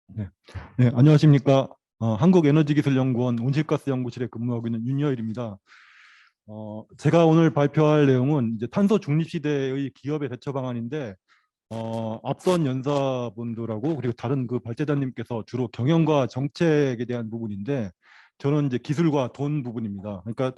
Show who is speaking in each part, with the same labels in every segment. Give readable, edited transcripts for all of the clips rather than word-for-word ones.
Speaker 1: 네, 네, 안녕하십니까. 한국에너지기술연구원 온실가스연구실에 근무하고 있는 윤여일입니다. 제가 오늘 발표할 내용은 이제 탄소 중립 시대의 기업의 대처 방안인데, 앞선 연사분들하고 그리고 다른 그 발제자님께서 주로 경영과 정책에 대한 부분인데, 저는 이제 기술과 돈 부분입니다. 그러니까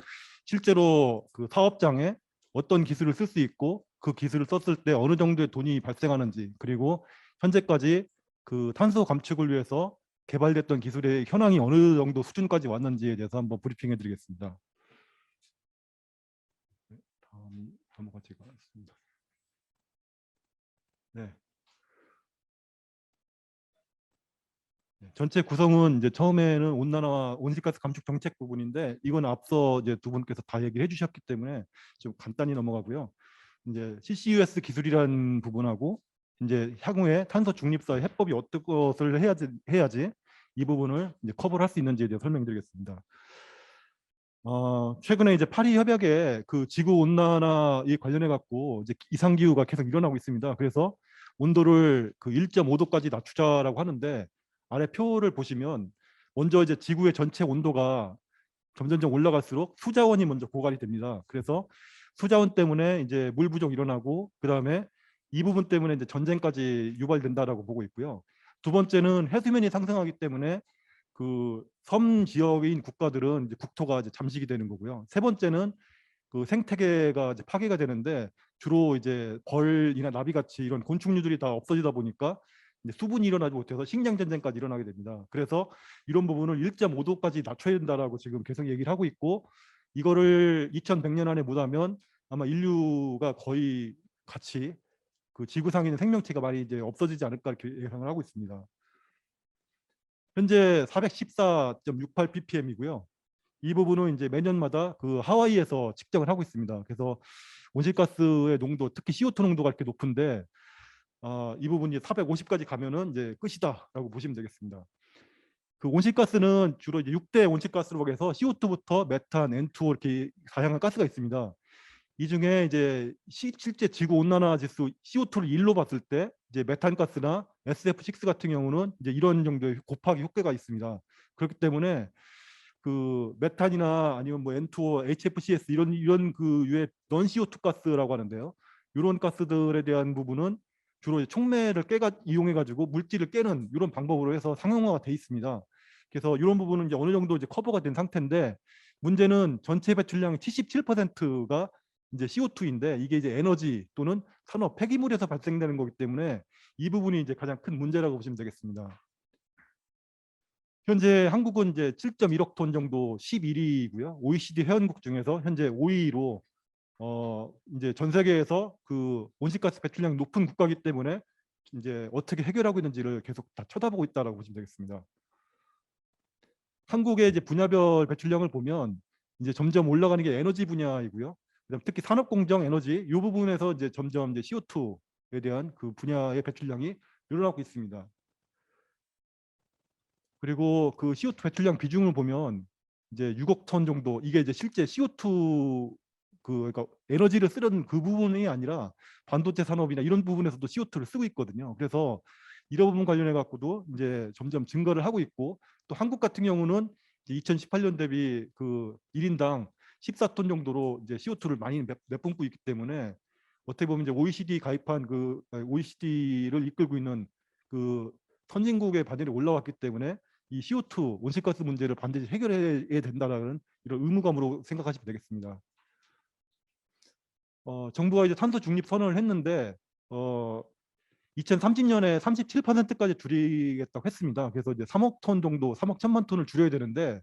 Speaker 1: 실제로 그 사업장에 어떤 기술을 쓸 수 있고 그 기술을 썼을 때 어느 정도의 돈이 발생하는지, 그리고 현재까지 그 탄소 감축을 위해서 개발됐던 기술의 현황이 어느 정도 수준까지 왔는지에 대해서 한번 브리핑해 드리겠습니다. 다음 넘어가지가 않습니다. 네. 전체 구성은 이제 처음에는 온난화와 온실가스 감축 정책 부분인데, 이건 앞서 이제 두 분께서 다 얘기해 주셨기 때문에 좀 간단히 넘어가고요. 이제 CCUS 기술이라는 부분하고 이제 향후에 탄소 중립사 해법이 어떤 것을 해야지 이 부분을 이제 커버를 할 수 있는지에 대해 설명드리겠습니다. 최근에 이제 파리 협약에 그 지구 온난화에 관련해 갖고 이제 이상 기후가 계속 일어나고 있습니다. 그래서 온도를 그 1.5도까지 낮추자라고 하는데, 아래 표를 보시면 먼저 이제 지구의 전체 온도가 점점점 올라갈수록 수자원이 먼저 고갈이 됩니다. 그래서 수자원 때문에 이제 물 부족 일어나고, 그다음에 이 부분 때문에 이제 전쟁까지 유발된다라고 보고 있고요. 두 번째는 해수면이 상승하기 때문에 그 섬 지역인 국가들은 이제 국토가 이제 잠식이 되는 거고요. 세 번째는 그 생태계가 이제 파괴가 되는데, 주로 이제 벌이나 나비 같이 이런 곤충류들이 다 없어지다 보니까 이제 수분이 일어나지 못해서 식량 전쟁까지 일어나게 됩니다. 그래서 이런 부분을 1.5도까지 낮춰야 된다라고 지금 계속 얘기를 하고 있고, 이거를 2100년 안에 못하면 아마 인류가 거의 같이 그 지구상에 있는 생명체가 많이 이제 없어지지 않을까 이렇게 예상을 하고 있습니다. 현재 414.68 ppm이고요. 이 부분은 이제 매년마다 그 하와이에서 측정을 하고 있습니다. 그래서 온실가스의 농도, 특히 CO2 농도가 이렇게 높은데, 이 부분이 450까지 가면은 이제 끝이다라고 보시면 되겠습니다. 그 온실가스는 주로 이제 6대 온실가스로 해서 CO2부터 메탄, N2O 이렇게 다양한 가스가 있습니다. 이 중에 이제 실제 지구 온난화 지수 CO2를 1로 봤을 때 이제 메탄가스나 SF6 같은 경우는 이제 이런 정도의 곱하기 효과가 있습니다. 그렇기 때문에 그 메탄이나 아니면 뭐 N2O, HFCs 이런 그 유의 넌 CO2 가스라고 하는데요. 이런 가스들에 대한 부분은 주로 촉매를 이용해 가지고 물질을 깨는 이런 방법으로 해서 상용화가 돼 있습니다. 그래서 이런 부분은 이제 어느 정도 이제 커버가 된 상태인데, 문제는 전체 배출량의 77%가 이제 CO2인데, 이게 이제 에너지 또는 산업 폐기물에서 발생되는 거기 때문에 이 부분이 이제 가장 큰 문제라고 보시면 되겠습니다. 현재 한국은 이제 7.1억 톤 정도 11위이고요. OECD 회원국 중에서 현재 5위로 이제 전 세계에서 그 온실가스 배출량이 높은 국가이기 때문에 이제 어떻게 해결하고 있는지를 계속 다 쳐다보고 있다라고 보시면 되겠습니다. 한국의 이제 분야별 배출량을 보면 이제 점점 올라가는 게 에너지 분야이고요. 그다음 특히 산업공정 에너지 이 부분에서 이제 점점 이제 CO2에 대한 그 분야의 배출량이 늘어나고 있습니다. 그리고 그 CO2 배출량 비중을 보면 이제 6억 톤 정도, 이게 이제 실제 CO2 그러니까 에너지를 쓰는 그 부분이 아니라 반도체 산업이나 이런 부분에서도 CO2를 쓰고 있거든요. 그래서 이런 부분 관련해 갖고도 이제 점점 증가를 하고 있고, 또 한국 같은 경우는 2018년 대비 그 1인당 14톤 정도로 이제 CO2를 많이 내뿜고 있기 때문에, 어떻게 보면 이제 OECD 가입한 그 OECD를 이끌고 있는 그 선진국의 바늘이 올라왔기 때문에 이 CO2 온실가스 문제를 반드시 해결해야 된다라는 이런 의무감으로 생각하시면 되겠습니다. 정부가 이제 탄소 중립 선언을 했는데 2030년에 37%까지 줄이겠다고 했습니다. 그래서 이제 3억 톤 정도, 3억 1천만 톤을 줄여야 되는데,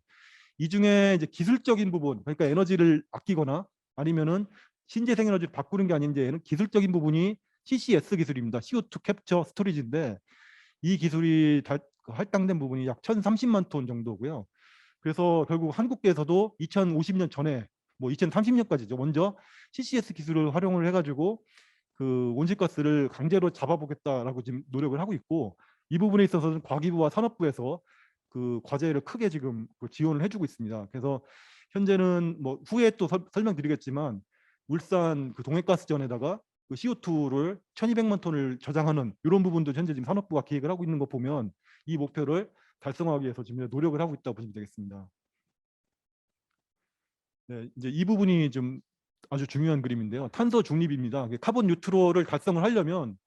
Speaker 1: 이 중에 이제 기술적인 부분, 그러니까 에너지를 아끼거나 아니면은 신재생 에너지를 바꾸는 게 아닌데, 기술적인 부분이 CCS 기술입니다. CO2 캡처 스토리지인데, 이 기술이 할당된 부분이 약 1,030만 톤 정도고요. 그래서 결국 한국에서도 2050년 전에 뭐 2030년까지죠. 먼저 CCS 기술을 활용을 해가지고 그 온실가스를 강제로 잡아보겠다라고 지금 노력을 하고 있고, 이 부분에 있어서는 과기부와 산업부에서 그 과제를 크게 지금 그 지원을 해주고 있습니다. 그래서 현재는 뭐 후에 또 설명드리겠지만, 울산 그 동해가스전에다가 그 CO2를 1,200만 톤을 저장하는 이런 부분도 현재 지금 산업부가 기획을 하고 있는 거 보면 이 목표를 달성하기 위해서 지금 노력을 하고 있다고 보시면 되겠습니다. 네, 이제 이 부분이 좀 아주 중요한 그림인데요. 탄소 중립입니다. 카본 뉴트럴을 달성을 하려면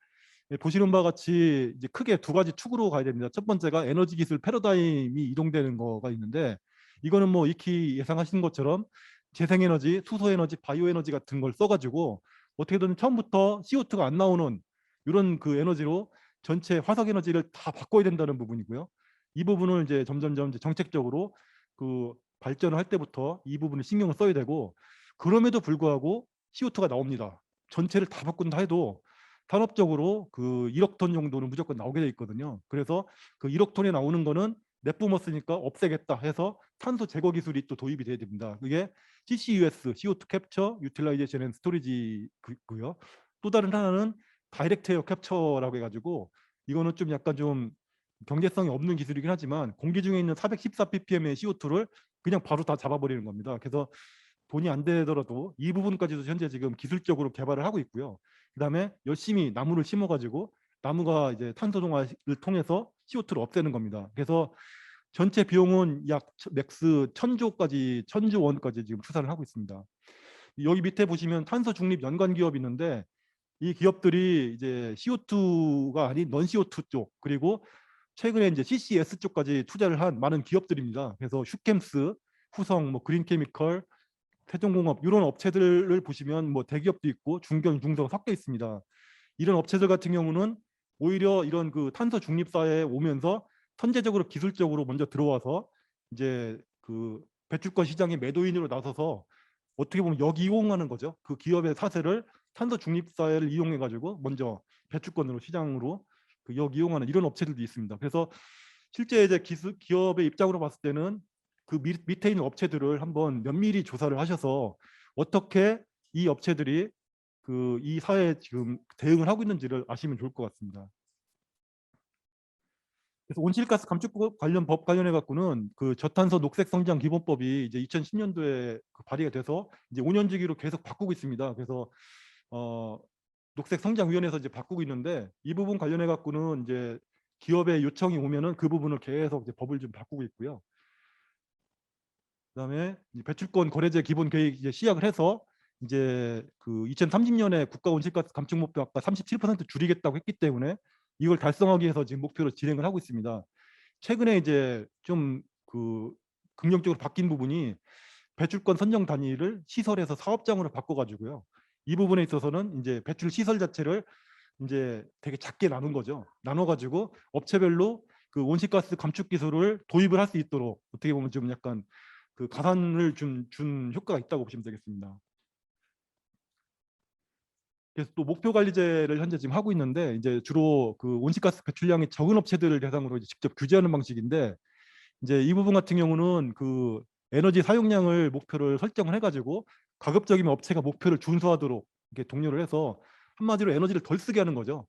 Speaker 1: 보시는 바와 같이 이제 크게 두 가지 축으로 가야 됩니다. 첫 번째가 에너지 기술 패러다임이 이동되는 거가 있는데, 이거는 뭐 익히 예상하시는 것처럼 재생에너지, 수소에너지, 바이오에너지 같은 걸 써가지고 어떻게든 처음부터 CO2가 안 나오는 이런 그 에너지로 전체 화석 에너지를 다 바꿔야 된다는 부분이고요. 이 부분을 이제 점점점 이제 정책적으로 그 발전을 할 때부터 이 부분을 신경을 써야 되고, 그럼에도 불구하고 CO2가 나옵니다. 전체를 다 바꾼다 해도 산업적으로 그 1억 톤 정도는 무조건 나오게 돼 있거든요. 그래서 그 1억 톤에 나오는 거는 내뿜었으니까 없애겠다 해서 탄소 제거 기술이 또 도입이 돼야 됩니다. 그게 CCUS, CO2 캡처, 유틸라이제이션 앤 스토리지고요. 또 다른 하나는 다이렉트 에어 캡처라고 해가지고, 이거는 좀 약간 좀 경제성이 없는 기술이긴 하지만 공기 중에 있는 414 ppm의 CO2를 그냥 바로 다 잡아버리는 겁니다. 그래서 돈이 안 되더라도 이 부분까지도 현재 지금 기술적으로 개발을 하고 있고요. 그다음에 열심히 나무를 심어가지고 나무가 이제 탄소 동화를 통해서 CO2를 없애는 겁니다. 그래서 전체 비용은 약 맥스 1,000조까지 1,000조 원까지 지금 추산을 하고 있습니다. 여기 밑에 보시면 탄소 중립 연관 기업이 있는데, 이 기업들이 이제 CO2가 아닌 넌 CO2 쪽, 그리고 최근에 이제 CCS 쪽까지 투자를 한 많은 기업들입니다. 그래서 슈캠스, 후성, 뭐 그린케미컬, 태종공업 이런 업체들을 보시면 뭐 대기업도 있고 중견, 중소가 섞여 있습니다. 이런 업체들 같은 경우는 오히려 이런 그 탄소 중립 사회에 오면서 선제적으로 기술적으로 먼저 들어와서 이제 그 배출권 시장의 매도인으로 나서서 어떻게 보면 역이용하는 거죠. 그 기업의 사세를 탄소 중립 사회를 이용해 가지고 먼저 배출권으로 시장으로 그 역이용하는 이런 업체들도 있습니다. 그래서 실제 이제 기업의 입장으로 봤을 때는 그 밑에 있는 업체들을 한번 면밀히 조사를 하셔서 어떻게 이 업체들이 그 이 사회에 지금 대응을 하고 있는지를 아시면 좋을 것 같습니다. 그래서 온실가스 감축법 관련 법 관련해 갖고는 그 저탄소 녹색 성장 기본법이 이제 2010년도에 그 발의가 돼서 이제 5년 주기로 계속 바꾸고 있습니다. 그래서 녹색 성장위원회에서 이제 바꾸고 있는데, 이 부분 관련해 갖고는 이제 기업의 요청이 오면은 그 부분을 계속 이제 법을 좀 바꾸고 있고요. 그다음에 배출권 거래제 기본 계획 이제 시작을 해서 이제 그 2030년에 국가 온실가스 감축 목표 아까 37% 줄이겠다고 했기 때문에 이걸 달성하기 위해서 지금 목표로 진행을 하고 있습니다. 최근에 이제 좀 그 긍정적으로 바뀐 부분이 배출권 선정 단위를 시설에서 사업장으로 바꿔가지고요. 이 부분에 있어서는 이제 배출 시설 자체를 이제 되게 작게 나눈 거죠. 나눠가지고 업체별로 그 온실가스 감축 기술을 도입을 할 수 있도록 어떻게 보면 좀 약간 그 가산을 준 효과가 있다고 보시면 되겠습니다. 그래서 또 목표 관리제를 현재 지금 하고 있는데, 이제 주로 그 온실가스 배출량이 적은 업체들을 대상으로 이제 직접 규제하는 방식인데, 이제 이 부분 같은 경우는 그 에너지 사용량을 목표를 설정을 해가지고 가급적이면 업체가 목표를 준수하도록 이렇게 독려를 해서 한마디로 에너지를 덜 쓰게 하는 거죠.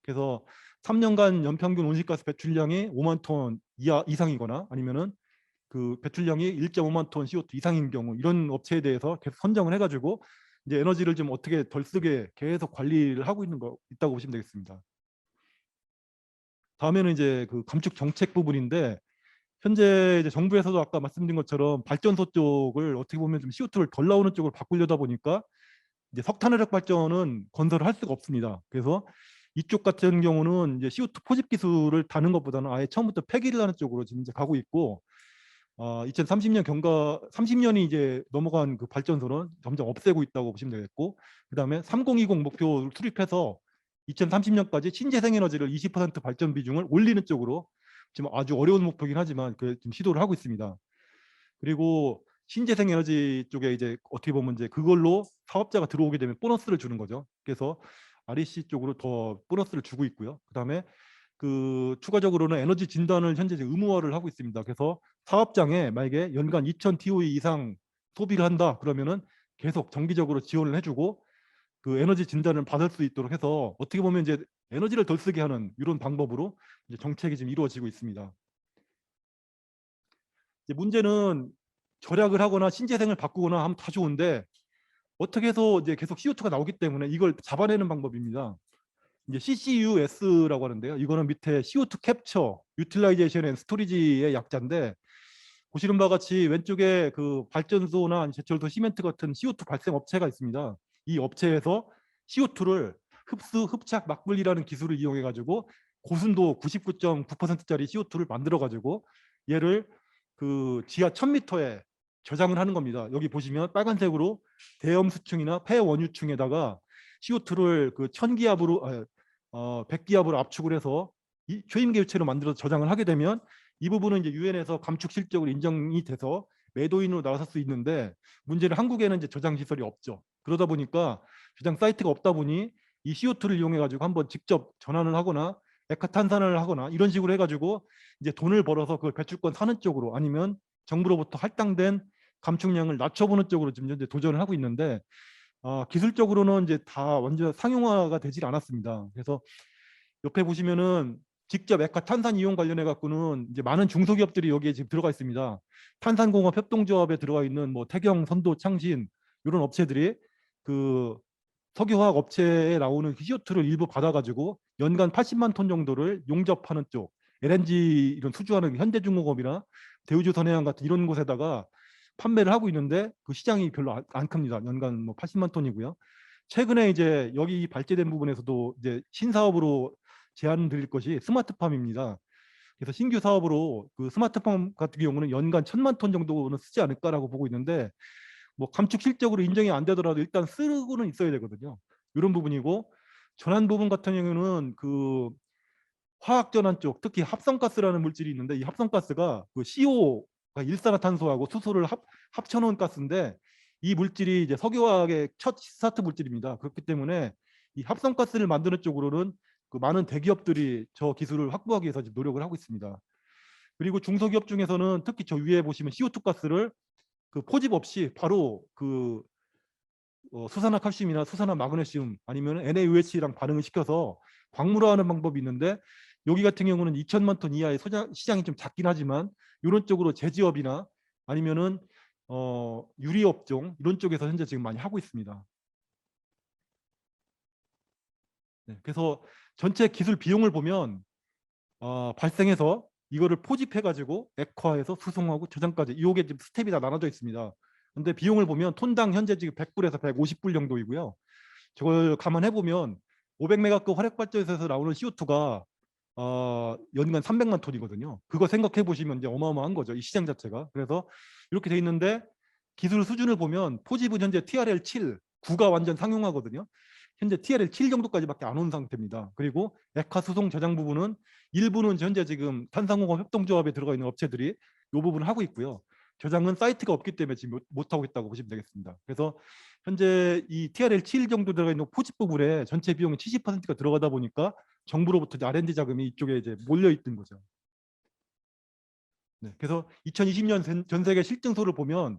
Speaker 1: 그래서 3년간 연평균 온실가스 배출량이 5만 톤 이상이거나 아니면은 그 배출량이 1.5만 톤 CO2 이상인 경우, 이런 업체에 대해서 계속 선정을 해가지고 이제 에너지를 좀 어떻게 덜 쓰게 계속 관리를 하고 있는 거 있다고 보시면 되겠습니다. 다음에는 이제 그 감축 정책 부분인데, 현재 이제 정부에서도 아까 말씀드린 것처럼 발전소 쪽을 어떻게 보면 좀 CO2를 덜 나오는 쪽으로 바꾸려다 보니까 이제 석탄화력 발전은 건설을 할 수가 없습니다. 그래서 이쪽 같은 경우는 이제 CO2 포집 기술을 다는 것보다는 아예 처음부터 폐기를 하는 쪽으로 지금 이제 가고 있고, 2030년 30년이 이제 넘어간 그 발전소는 점점 없애고 있다고 보시면 되겠고, 그다음에 3020 목표를 수립해서 2030년까지 신재생 에너지를 20% 발전 비중을 올리는 쪽으로 지금 아주 어려운 목표이긴 하지만 그 지금 시도를 하고 있습니다. 그리고 신재생 에너지 쪽에 이제 어떻게 보면 이제 그걸로 사업자가 들어오게 되면 보너스를 주는 거죠. 그래서 REC 쪽으로 더 보너스를 주고 있고요. 그다음에 그 추가적으로는 에너지 진단을 현재 의무화를 하고 있습니다. 그래서 사업장에 만약에 연간 2,000 TOE 이상 소비를 한다 그러면은 계속 정기적으로 지원을 해주고 그 에너지 진단을 받을 수 있도록 해서 어떻게 보면 이제 에너지를 덜 쓰게 하는 이런 방법으로 이제 정책이 지금 이루어지고 있습니다. 이제 문제는 절약을 하거나 신재생을 바꾸거나 하면 다 좋은데, 어떻게 해서 이제 계속 CO2가 나오기 때문에 이걸 잡아내는 방법입니다. 이제 CCUS라고 하는데요. 이거는 밑에 CO2 캡처, 유틸라이제이션 앤 스토리지의 약자인데, 보시는 바와 같이 왼쪽에 그 발전소나 제철소, 시멘트 같은 CO2 발생 업체가 있습니다. 이 업체에서 CO2를 흡수, 흡착, 막분리라는 기술을 이용해 가지고 고순도 99.9%짜리 CO2를 만들어 가지고 얘를 그 지하 1000m에 저장을 하는 겁니다. 여기 보시면 빨간색으로 대염수층이나 폐원유층에다가 CO2를 그 1000기압으로 100기압으로 압축을 해서 이 초임계유체로 만들어서 저장을 하게 되면 이 부분은 이제 유엔에서 감축 실적으로 인정이 돼서 매도인으로 나설 수 있는데, 문제는 한국에는 이제 저장 시설이 없죠. 그러다 보니까 저장 사이트가 없다 보니 이 CO2를 이용해 가지고 한번 직접 전환을 하거나 액화탄산을 하거나 이런 식으로 해가지고 이제 돈을 벌어서 그걸 배출권 사는 쪽으로, 아니면 정부로부터 할당된 감축량을 낮춰보는 쪽으로 지금 현재 도전을 하고 있는데, 기술적으로는 이제 다 완전 상용화가 되질 않았습니다. 그래서 옆에 보시면은 직접 액화탄산 이용 관련해 갖고는 이제 많은 중소기업들이 여기에 지금 들어가 있습니다. 탄산공업 협동조합에 들어가 있는 뭐 태경, 선도, 창신 이런 업체들이 그 석유화학 업체에 나오는 CO2를 일부 받아가지고 연간 80만 톤 정도를 용접하는 쪽, LNG 이런 수주하는 현대중공업이나 대우조선해양 같은 이런 곳에다가 판매를 하고 있는데, 그 시장이 별로 안 큽니다. 연간 뭐 80만 톤이고요. 최근에 이제 여기 발제된 부분에서도 이제 신사업으로 제안 드릴 것이 스마트팜입니다. 그래서 신규 사업으로 그 스마트팜 같은 경우는 연간 1000만 톤 정도는 쓰지 않을까라고 보고 있는데, 뭐 감축 실적으로 인정이 안 되더라도 일단 쓰고는 있어야 되거든요. 이런 부분이고, 전환 부분 같은 경우는 그 화학 전환 쪽, 특히 합성가스라는 물질이 있는데, 이 합성가스가 그 CO가 일산화탄소하고 수소를 합쳐놓은 가스인데, 이 물질이 이제 석유화학의 첫 스타트 물질입니다. 그렇기 때문에 이 합성가스를 만드는 쪽으로는 그 많은 대기업들이 저 기술을 확보하기 위해서 지금 노력을 하고 있습니다. 그리고 중소기업 중에서는 특히 저 위에 보시면 CO2 가스를 그 포집 없이 바로 그 수산화칼슘이나 수산화마그네슘 아니면 NaOH랑 반응을 시켜서 광물화하는 방법이 있는데, 여기 같은 경우는 2천만 톤 이하의 시장이 좀 작긴 하지만 이런 쪽으로 제지업이나 아니면은 유리업종 이런 쪽에서 현재 지금 많이 하고 있습니다. 네, 그래서 전체 기술 비용을 보면 발생해서 이거를 포집해 가지고 액화해서 수송하고 저장까지 이게 지금 스텝이 다 나눠져 있습니다. 근데 비용을 보면 톤당 현재 지금 100불에서 150불 정도이고요. 저걸 감안해 보면 500메가급 화력발전소에서 나오는 CO2가 연간 300만 톤이거든요. 그거 생각해 보시면 이제 어마어마한 거죠. 이 시장 자체가. 그래서 이렇게 돼 있는데, 기술 수준을 보면 포집은 현재 TRL 7, 9가 완전 상용화거든요. 현재 TRL 7 정도까지밖에 안 온 상태입니다. 그리고 액화 수송 저장 부분은 일부는 현재 지금 탄산공업 협동조합에 들어가 있는 업체들이 이 부분을 하고 있고요. 저장은 사이트가 없기 때문에 지금 못하고 있다고 보시면 되겠습니다. 그래서 현재 이 TRL 7 정도 들어가 있는 포집 부분에 전체 비용의 70%가 들어가다 보니까 정부로부터 R&D 자금이 이쪽에 이제 몰려 있던 거죠. 네, 그래서 2020년 전 세계 실증서를 보면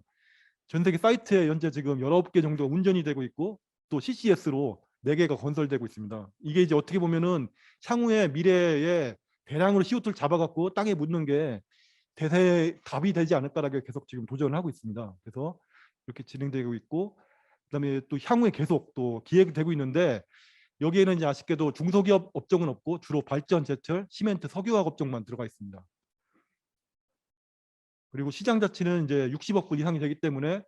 Speaker 1: 전 세계 사이트에 현재 지금 19개 정도 운전이 되고 있고, 또 CCS로 4개가 건설되고 있습니다. 이게 이제 어떻게 보면은 향후에 미래에 대량으로 CO2를 잡아갖고 땅에 묻는 게 대세 답이 되지 않을까라고 계속 지금 도전을 하고 있습니다. 그래서 이렇게 진행되고 있고, 그다음에 또 향후에 계속 또 기획되고 있는데, 여기에는 이제 아쉽게도 중소기업 업종은 없고 주로 발전, 제철, 시멘트, 석유화학 업종만 들어가 있습니다. 그리고 시장 자체는 이제 60억 불 이상이 되기 때문에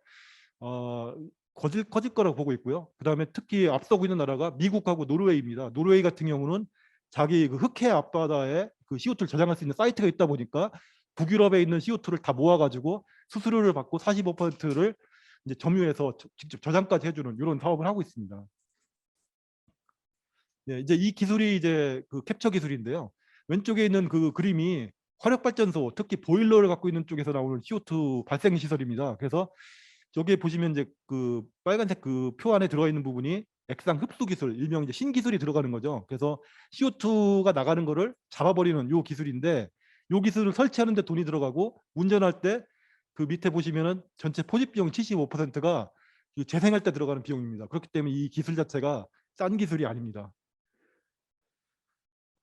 Speaker 1: 커질 거라고 보고 있고요. 그다음에 특히 앞서고 있는 나라가 미국하고 노르웨이입니다. 노르웨이 같은 경우는 자기 그 흑해 앞바다에 그 CO2를 저장할 수 있는 사이트가 있다 보니까 북유럽에 있는 CO2를 다 모아가지고 수수료를 받고 45%를 이제 점유해서 직접 저장까지 해주는 이런 사업을 하고 있습니다. 네, 이제 이 기술이 이제 그 캡처 기술인데요. 왼쪽에 있는 그 그림이 화력발전소, 특히 보일러를 갖고 있는 쪽에서 나오는 CO2 발생 시설입니다. 그래서 저기에 보시면 이제 그 빨간색 그 표 안에 들어가 있는 부분이 액상 흡수 기술, 일명 이제 신기술이 들어가는 거죠. 그래서 CO2가 나가는 거를 잡아버리는 요 기술인데, 요 기술을 설치하는 데 돈이 들어가고, 운전할 때 그 밑에 보시면은 전체 포집 비용 75%가 재생할 때 들어가는 비용입니다. 그렇기 때문에 이 기술 자체가 싼 기술이 아닙니다.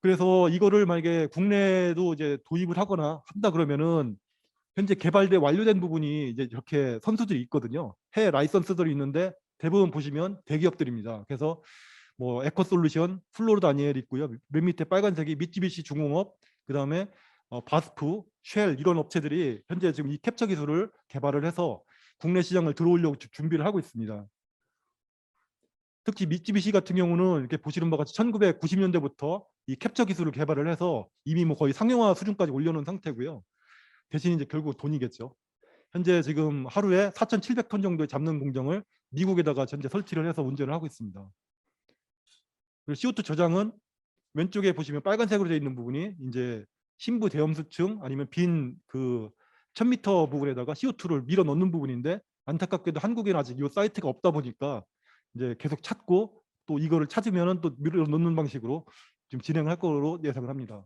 Speaker 1: 그래서 이거를 만약에 국내에도 이제 도입을 하거나 한다 그러면은 현재 개발돼 완료된 부분이 이제 이렇게 선수들이 있거든요. 해외 라이선스들이 있는데 대부분 보시면 대기업들입니다. 그래서 뭐 에코솔루션, 플로르다니엘 있고요. 맨 밑에 빨간색이 미쓰비시 중공업, 그다음에 바스프, 쉘 이런 업체들이 현재 지금 이 캡처 기술을 개발을 해서 국내 시장을 들어오려고 준비를 하고 있습니다. 특히 미쓰비시 같은 경우는 이렇게 보시는 바와 같이 1990년대부터 이 캡처 기술을 개발을 해서 이미 뭐 거의 상용화 수준까지 올려놓은 상태고요. 대신 이제 결국 돈이겠죠. 현재 지금 하루에 4,700톤 정도의 잡는 공정을 미국에다가 현재 설치를 해서 운전을 하고 있습니다. 그리고 CO2 저장은 왼쪽에 보시면 빨간색으로 되어 있는 부분이 이제 신부 대염수층 아니면 빈 그 1000m 부분에다가 CO2를 밀어 넣는 부분인데, 안타깝게도 한국에는 아직 이 사이트가 없다 보니까 이제 계속 찾고 또 이거를 찾으면은 또 밀어 넣는 방식으로 지금 진행할 거로 예상을 합니다.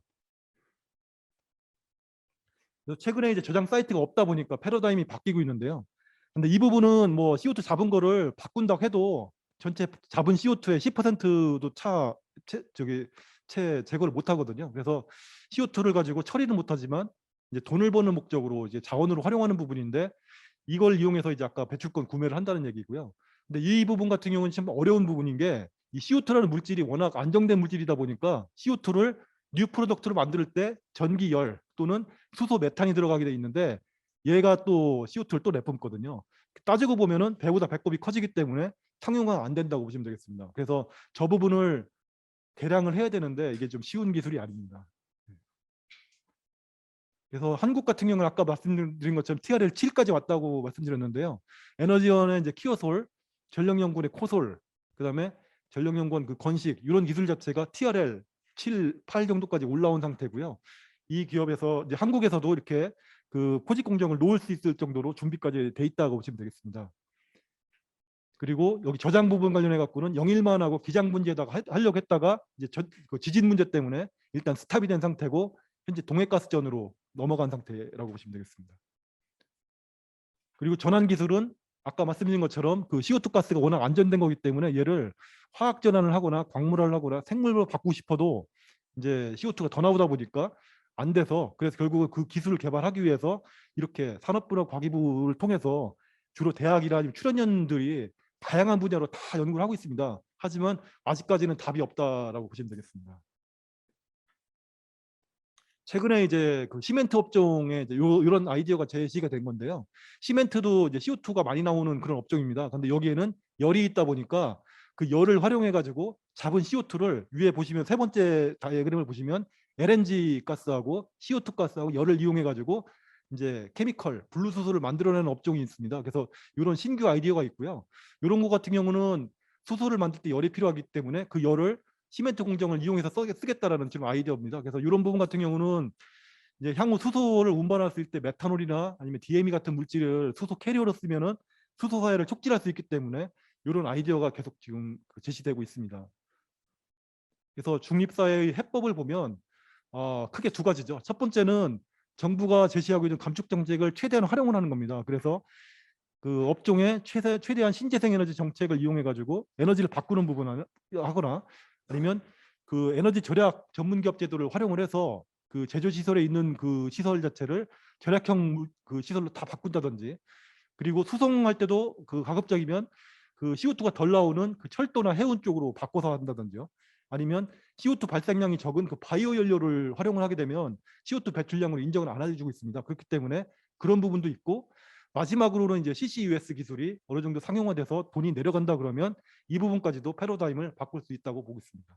Speaker 1: 그래서 최근에 이제 저장 사이트가 없다 보니까 패러다임이 바뀌고 있는데요. 근데 이 부분은 뭐 CO2 잡은 거를 바꾼다고 해도 전체 잡은 CO2의 10%도 채 제거를 못 하거든요. 그래서 CO2를 가지고 처리는 못 하지만 이제 돈을 버는 목적으로 이제 자원으로 활용하는 부분인데, 이걸 이용해서 이제 아까 배출권 구매를 한다는 얘기고요. 근데 이 부분 같은 경우는 참 어려운 부분인 게, 이 CO2라는 물질이 워낙 안정된 물질이다 보니까 CO2를 뉴 프로덕트로 만들 때 전기열 또는 수소 메탄이 들어가게 돼 있는데, 얘가 또 CO2를 또 내뿜거든요. 따지고 보면은 배보다 배꼽이 커지기 때문에 상용화 안 된다고 보시면 되겠습니다. 그래서 저 부분을 개량을 해야 되는데 이게 좀 쉬운 기술이 아닙니다. 그래서 한국 같은 경우는 아까 말씀드린 것처럼 TRL 7까지 왔다고 말씀드렸는데요. 에너지원의 이제 키어솔, 전력연구원의 코솔, 그다음에 전력연구원 그 건식 이런 기술 자체가 TRL 7, 8 정도까지 올라온 상태고요. 이 기업에서 이제 한국에서도 이렇게 그 포직 공정을 놓을 수 있을 정도로 준비까지 돼 있다고 보시면 되겠습니다. 그리고 여기 저장 부분 관련해 갖고는 영일만 하고 기장 문제에다가 하려고 했다가 이제 그 지진 문제 때문에 일단 스탑이 된 상태고, 현재 동해가스전으로 넘어간 상태라고 보시면 되겠습니다. 그리고 전환 기술은 아까 말씀드린 것처럼 그 CO2 가스가 워낙 안전된 거기 때문에 얘를 화학 전환을 하거나 광물을 하거나 생물로 바꾸고 싶어도 이제 CO2가 더 나오다 보니까 안 돼서, 그래서 결국은 그 기술을 개발하기 위해서 이렇게 산업부나 과기부를 통해서 주로 대학이나 아니면 출연연들이 다양한 분야로 다 연구를 하고 있습니다. 하지만 아직까지는 답이 없다라고 보시면 되겠습니다. 최근에 이제 그 시멘트 업종에 이제 이런 아이디어가 제시가 된 건데요. 시멘트도 이제 CO2가 많이 나오는 그런 업종입니다. 근데 여기에는 열이 있다 보니까 그 열을 활용해 가지고 잡은 CO2를 위에 보시면 세 번째 다이어그램을 보시면 LNG 가스하고 CO2 가스하고 열을 이용해 가지고 이제 케미컬 분리수소를 만들어내는 업종이 있습니다. 그래서 이런 신규 아이디어가 있고요. 이런 거 같은 경우는 수소를 만들 때 열이 필요하기 때문에 그 열을 시멘트 공정을 이용해서 쓰겠다라는 지금 아이디어입니다. 그래서 이런 부분 같은 경우는 이제 향후 수소를 운반했을 때 메탄올이나 아니면 DME 같은 물질을 수소 캐리어로 쓰면은 수소 사회를 촉진할 수 있기 때문에 이런 아이디어가 계속 지금 제시되고 있습니다. 그래서 중립사회의 해법을 보면 크게 두 가지죠. 첫 번째는 정부가 제시하고 있는 감축 정책을 최대한 활용을 하는 겁니다. 그래서 그 업종의 최대한 신재생 에너지 정책을 이용해 가지고 에너지를 바꾸는 부분을 하거나, 아니면 그 에너지 절약 전문 기업 제도를 활용을 해서 그 제조 시설에 있는 그 시설 자체를 절약형 그 시설로 다 바꾼다든지, 그리고 수송할 때도 그 가급적이면 그 CO2가 덜 나오는 그 철도나 해운 쪽으로 바꿔서 한다든지요. 아니면 CO2 발생량이 적은 그 바이오 연료를 활용을 하게 되면 CO2 배출량으로 인정을 안 해주고 있습니다. 그렇기 때문에 그런 부분도 있고, 마지막으로는 이제 CCUS 기술이 어느 정도 상용화돼서 돈이 내려간다 그러면 이 부분까지도 패러다임을 바꿀 수 있다고 보고 있습니다.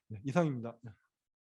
Speaker 1: 네, 이상입니다.